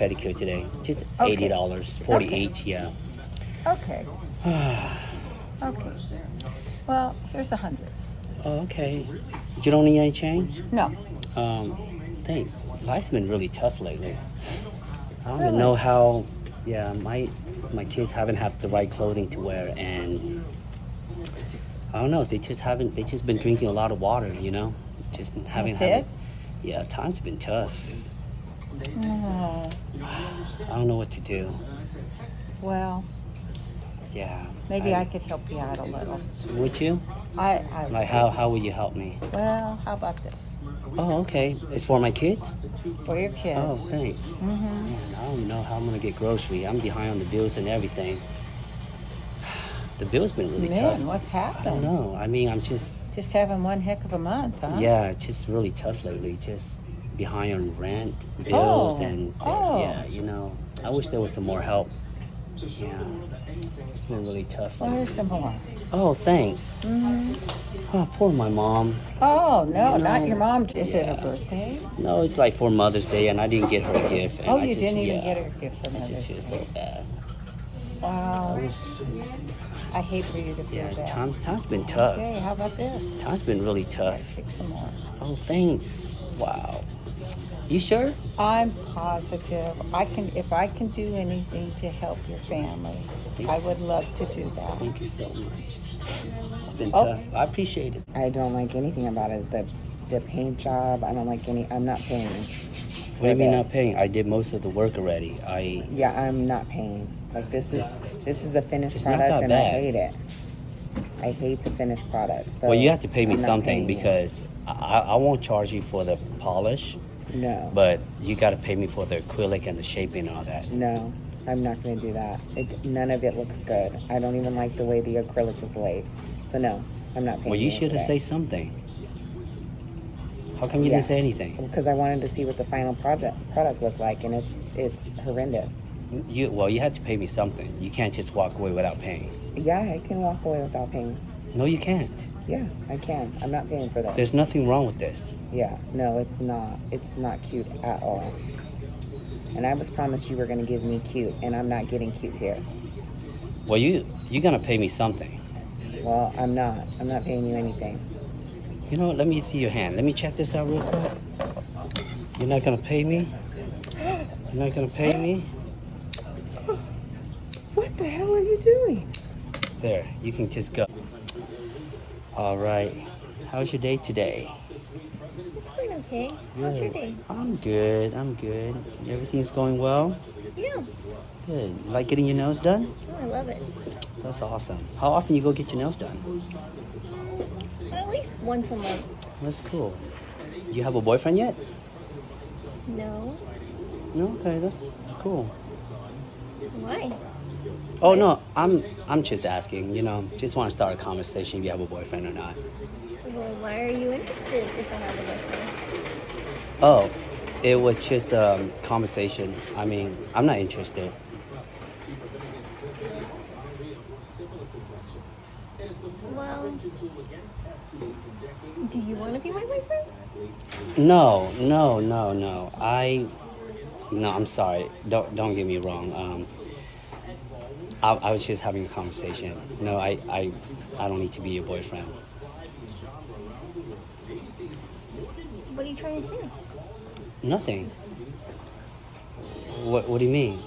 pedicure today. Just Okay. $80, 40 Okay. each. Yeah. Okay. Okay. Well, here's 100. Oh, okay. You don't need any change? No. Thanks. Life's been really tough lately. I don't Really? even know how. Yeah, my kids haven't had the right clothing to wear, and I don't know. They just been drinking a lot of water. Just haven't. That's it? Yeah, times been tough. Oh, I don't know what to do. well, Yeah. maybe I could help you out a little. Would you? I Like how would you help me? Well, how about this? Oh, okay. It's for my kids? For your kids. Oh, thanks. Man, I don't know how I'm gonna get grocery. I'm behind on the bills and everything. The bill's been really tough. Man, what's I don't happened? know. I mean, I'm just Just having one heck of a month, huh? yeah, it's just really tough lately. Just behind on rent, bills, Oh. and Oh. yeah. I wish there was some more help. Yeah, it's been really tough. Well, here's some more. Oh, thanks. Oh, poor my mom. Oh, no, You not know, your mom. Is it yeah. her birthday? No, it's like for Mother's Day, and I didn't get her a gift. And Oh, I you just, didn't even yeah, get her a gift for I Mother's just feel Day. so bad. Wow. I hate for you to feel Yeah, bad. time's been tough. Okay, how about this? Time's been really tough. Take some more. Oh, thanks. Wow. You sure? I'm positive. If I can do anything to help your family, I would love to do that. Thank you so much. It's been Oh. tough. I appreciate it. I don't like anything about it. The paint job, I don't like I'm not paying. What do you mean not paying? I did most of the work already. Yeah, I'm not paying. Like this is the finished It's not product that and bad. I hate it. I hate the finished product. So Well, you have to pay me I'm not something paying you. because I won't charge you for the polish, No. but you got to pay me for the acrylic and the shaping and all that. No, I'm not going to do that. None of it looks good. I don't even like the way the acrylic is laid. So no, I'm not paying Well, you you should have today. said something. How come you Yeah. didn't say anything? Because I wanted to see what the final product looked like, and it's horrendous. You had to pay me something. You can't just walk away without paying. Yeah, I can walk away without paying. No, you can't. Yeah, I can. I'm not paying for that. There's nothing wrong with this. Yeah, no, it's not. It's not cute at all. And I was promised you were going to give me cute, and I'm not getting cute here. Well, you're gonna pay me something. Well, I'm not. I'm not paying you anything. You know what? Let me see your hand. Let me check this out real quick. You're not gonna pay me? You're not gonna pay me? What the hell are you doing? There, you can just go. All right. How's your day today? Doing okay. How's your day? I'm good. Everything's going well? Yeah. Good. You like getting your nails done? Oh, I love it. That's awesome. How often you go get your nails done? At least once a month. That's cool. You have a boyfriend yet? No. No? Okay, that's cool. Why? Oh no, I'm just asking, just want to start a conversation if you have a boyfriend or not. Well, why are you interested if I have a boyfriend? Oh, it was just a conversation. I mean, I'm not interested. Well, do you want to be my boyfriend? No. I'm sorry. Don't get me wrong. I was just having a conversation. No, I don't need to be your boyfriend. What are you trying to say? Nothing. What do you mean?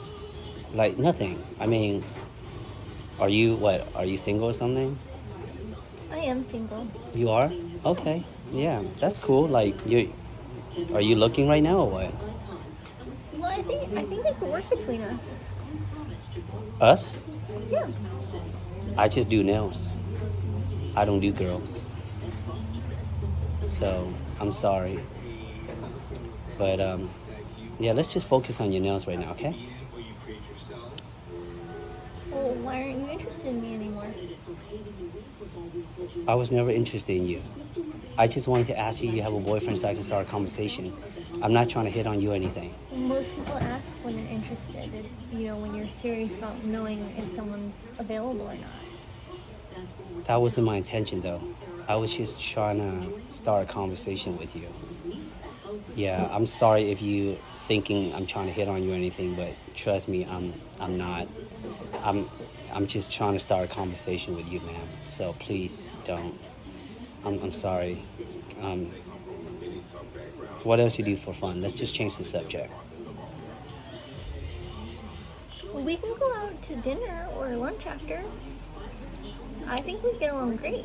Like nothing. I mean, are you single or something? I am single. You are? Okay. Yeah, that's cool. Like are you looking right now or what? Well, I think it could work between us. Us? Yeah. I just do nails. I don't do girls. So, I'm sorry. But, yeah, let's just focus on your nails right now, okay? Well, why aren't you interested in me anymore? I was never interested in you. I just wanted to ask you if you have a boyfriend so I can start a conversation. I'm not trying to hit on you or anything. Most people ask when they're interested, when you're serious about knowing if someone's available or not. That wasn't my intention, though. I was just trying to start a conversation with you. Yeah, I'm sorry if you thinking I'm trying to hit on you or anything, but trust me, I'm not. I'm just trying to start a conversation with you, ma'am. So please don't. I'm sorry. What else you do for fun? Let's just change the subject. We can go out to dinner or lunch after. I think we get along great.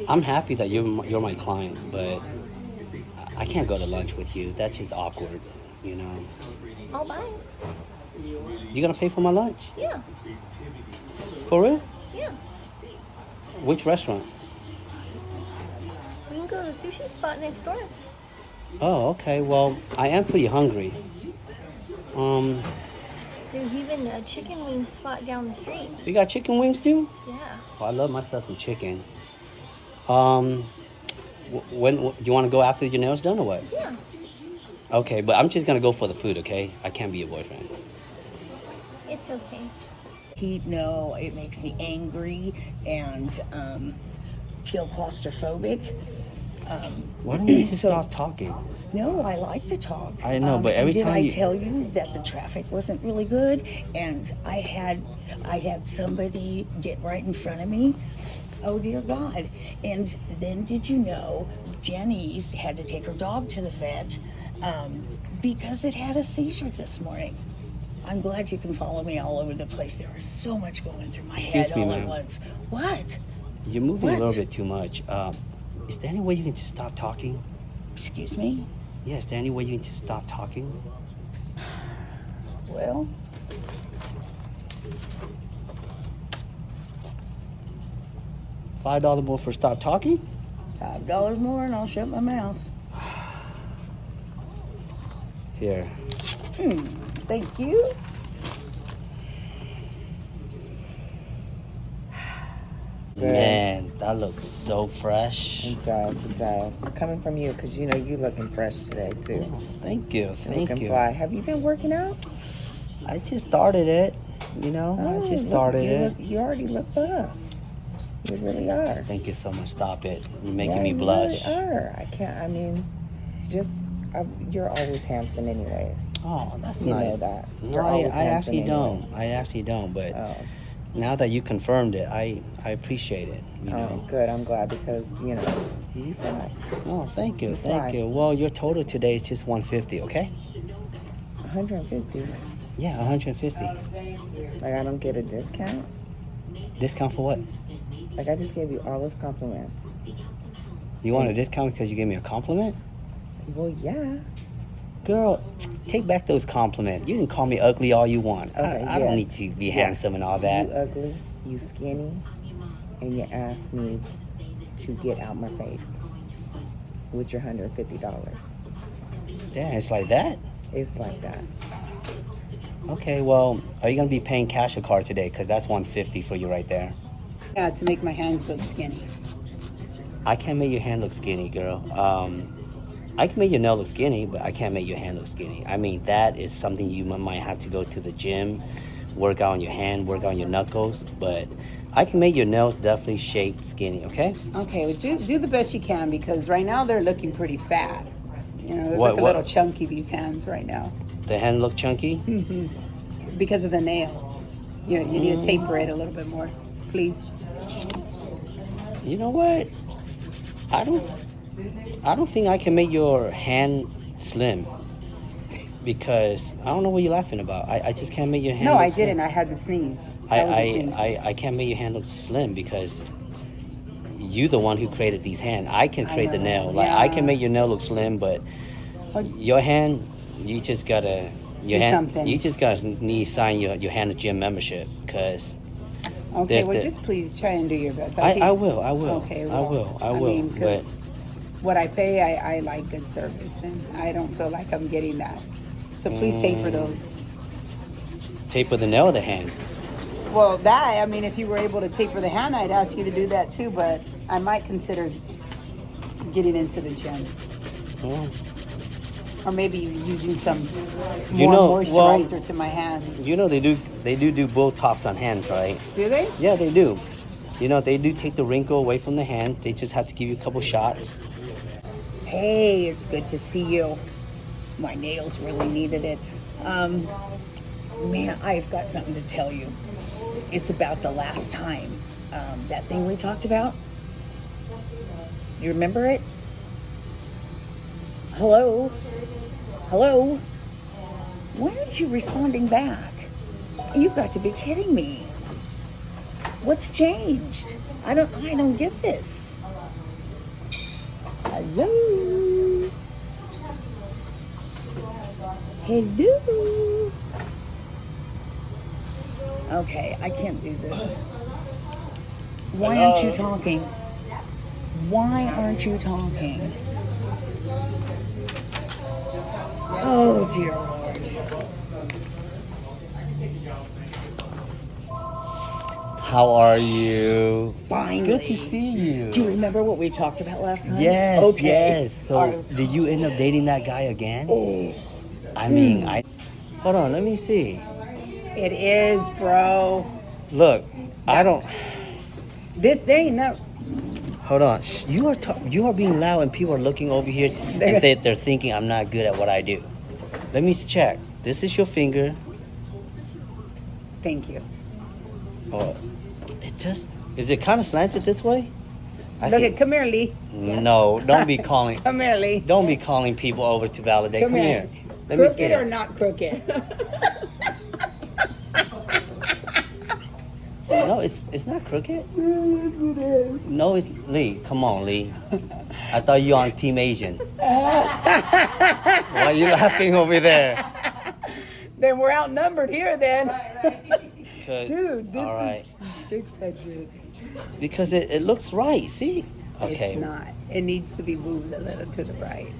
I'm happy that you're my client, but I can't go to lunch with you. That's just awkward, you know. I'll buy. You gonna pay for my lunch? Yeah, For real? yeah. Which restaurant? We can go to the sushi spot next door. Oh, okay. Well, I am pretty hungry. There's even a chicken wing spot down the street. You got chicken wings too? Yeah. Oh, I love myself some chicken. When do you want to go after your nails done or what? Yeah. Okay, but I'm just gonna go for the food. Okay, I can't be your boyfriend. It's okay. Heat, no, it makes me angry and feel claustrophobic. Why don't you just stop talking? No, I like to talk. I know, but every and time did you- I tell you that the traffic wasn't really good, and I had somebody get right in front of me. Oh dear God! And then did you know Jenny's had to take her dog to the vet because it had a seizure this morning. I'm glad you can follow me all over the place. There was so much going through my head Excuse me, all at ma'am. once. What? You're moving a What? little bit too much. Is there any way you can just stop talking? Excuse me? Yeah, is there any way you can just stop talking? Well, $5 more for stop talking? $5 more and I'll shut my mouth. Here. Thank you. Man, that looks so fresh. It does, it does. Coming from you, because you know you looking fresh today too. Thank you, thank Looking you. fly. Have you been working out? I just started it, you know. I just look, started you it. You already look up. You really are. Thank you so much. Stop it. You're making Yeah, me you blush. really are. I can't. I mean, it's just you're always handsome, anyways. Oh, that's You nice. know that. No, You're I always handsome actually anyway. don't. I actually don't. But Oh, now that you confirmed it, I appreciate it. You know. oh, good. I'm glad because you know you fly. Oh, thank you, You thank fly. you. Well, your total today is just 150. Okay? 150. Yeah, 150. Like I don't get a discount. Discount for what? Like I just gave you all those compliments. You want a discount because you gave me a compliment? Well, yeah. Girl, take back those compliments. You can call me ugly all you want. Okay, I don't need yes. to be Yes. handsome and all that. You ugly, you skinny, and you asked me to get out my face with your $150. Damn, it's like that? It's like that. Okay, well, are you going to be paying cash or card today? Because that's 150 for you right there. Yeah, to make my hands look skinny. I can't make your hand look skinny, girl. I can make your nail look skinny, but I can't make your hand look skinny. I mean, that is something you might have to go to the gym, work out on your hand, work out on your knuckles. But I can make your nails definitely shaped skinny, okay? Okay, well, do the best you can because right now they're looking pretty fat. You know, they What- look a what? little chunky, these hands right now, The hand look chunky? because of the nail. You need to taper it a little bit more, please. You know what? I don't think I can make your hand slim because I don't know what you're laughing about. I just can't make your hand. No, look I slim. didn't. I had to sneeze. That was a sneeze. I can't make your hand look slim because you the one who created these hands. I can create the know, nail. Like I can yeah. make your nail look slim, but Well, your hand, you just gotta your Do hand. something. You just gotta need to sign your hand a gym membership because Okay, there's well, the- just please try and do your best. I will. Okay, I will. mean, But 'cause what I pay, I like good service, and I don't feel like I'm getting that. So please taper those. taper the nail of the hand. Well, that, I mean, if you were able to taper the hand, I'd ask you to do that too, but I might consider getting into the gym. Well, Or maybe using some You more know, moisturizer to my hands. you know they do Botox on hands, right? Do they? Yeah, they do. You know, they do take the wrinkle away from the hand. They just have to give you a couple shots. Hey, it's good to see you. My nails really needed it. Man, I've got something to tell you. It's about the last time. That thing we talked about. You remember it? Hello? Hello? Why aren't you responding back? You've got to be kidding me. What's changed? I don't get this. Hello? Hello? Okay, I can't do this. Why aren't you talking? Why aren't you talking? Oh, dear Lord. How are you? Finally. Good to see you. Do you remember what we talked about last time? Yes, Okay. yes. So, did you end up dating that guy again? Oh. I mean, Hold on, let me see. It is, bro. Look, I don't... This they ain't no. Hold on. Shh, you are being loud and people are looking over here and they're thinking I'm not good at what I do. Let me check. This is your finger. Thank you. Oh, it just... Is it kind of slanted this way? Come here, Lee. No, don't be calling... Come here, Lee. Don't be calling people over to validate. Come here. Let me see Crooked or it. not crooked? No, it's not crooked. No, it's Lee. Come on, Lee. I thought you on Team Asian. Why are you laughing over there? Then we're outnumbered here then. Dude, this all right. fix that shit. Because it looks right. See? Okay. It's not. It needs to be moved a little to the right.